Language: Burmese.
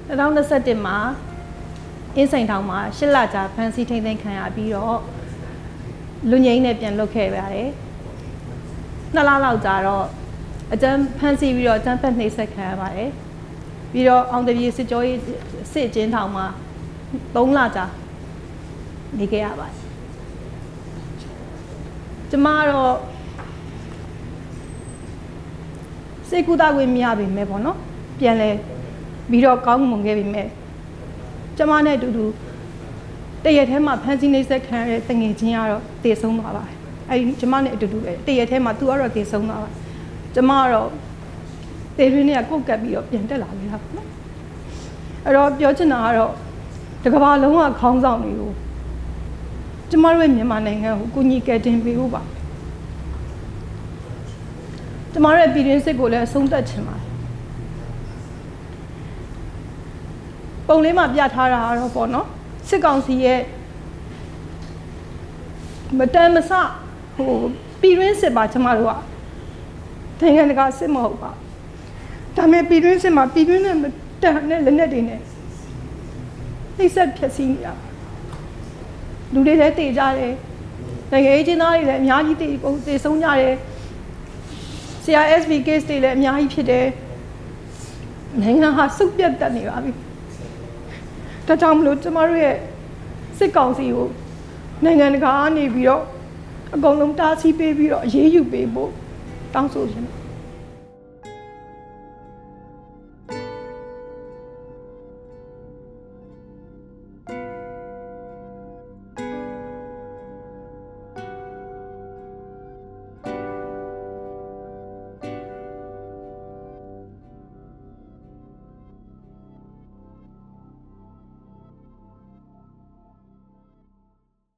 2021မှာအင်းစိန်ထောင်မှာ8 လကြာဖမ်းဆီးထိန်းသိမ်းခံရပြီးတော့လူငိမ့်နဲ့ပြန်လွတ်ခဲ့ပါတယ်2 လလောက်ကြာတော့အကြမ်းဖမ်းဆီးပြီးတော့အကြမ်းဖက်နှိပ်စက်ခံရပါတယ်ပြီးတော့အောင်တပြေစစ်ကြောရေးစစ်ကျင်းထောင်မှာ3 လကြာနေခဲ့ရပါတယ်ကျမတော့စိတ်ကူးတာဝင်မရပြီမဲ့ပေါ့နော်ပြန်လဲပြီးတော့ကောင်းမွန်ခဲ့ပြီမဲ့ကျမနဲ့အတူတူတရက်ထဲမှာဖမ်းဆီးနှိပ်စက်ခံရတဲ့တငယ်ချင်းကတော့တည်ဆုံးသွားပါတယ်အဲဒီကျမနဲ့အတူတူပဲတရက်ထဲမှာသူကတော့တည်ဆုံးသွားပါတယ်ကျမကတော့တေရင်းနဲ့ကုတ်ကပ်ပြီးတော့ပြန်တက်လာနေတာပေါ့နော်အဲ့တော့ပြောချင်တာကတော့တစ်ကမ္ဘာလုံးကခေါင်းဆောင်တွေကိုကျမတို့ရဲ့မြန်မာနိုင်ငံကိုကူညီကယ်တင်ပေးဖို့ပါကျမတို့ရဲ့ပြည်တွင်းစစ်ကိုလည်းအဆုံးသတ်ချင်ပါတယ်ပုံလေးမှာပြထားတာကတော့ပေါ့နော်စစ်ကောင်စီရဲ့မတန်မဆပြည်တွင်းစစ်ပါကျမတို့ကနိုင်ငံတကာစစ်မဟုတ်ပါဒါပေမဲ့ပြည်တွင်းစစ်မှာပြည်တွင်းနဲ့တန်တဲ့လက်နက်တွေနဲ့နှိပ်စက်ဖျက်ဆီးနေတာလူတွေလည်းတည်ကြတယ်နိုင်ငံရေးကျင်းသားတွေလည်းအများကြီးတည်ဆုံးကြတယ်CRSV case တွေလည်းအများကြီးဖြစ်တယ်နိုင်ငံဟာစုပ်ပြတ်တက်နေပါပြီဒါကြောင့်မလို့ကျမတို့ရဲ့စစ်ကောင်စီကိုနိုင်ငံတကာကနေပြီးတော့အကုန်လုံးတားဆီးပေးပြီးတော့အရေးယူပေးဖို့တောင်းဆိုချင်တယ်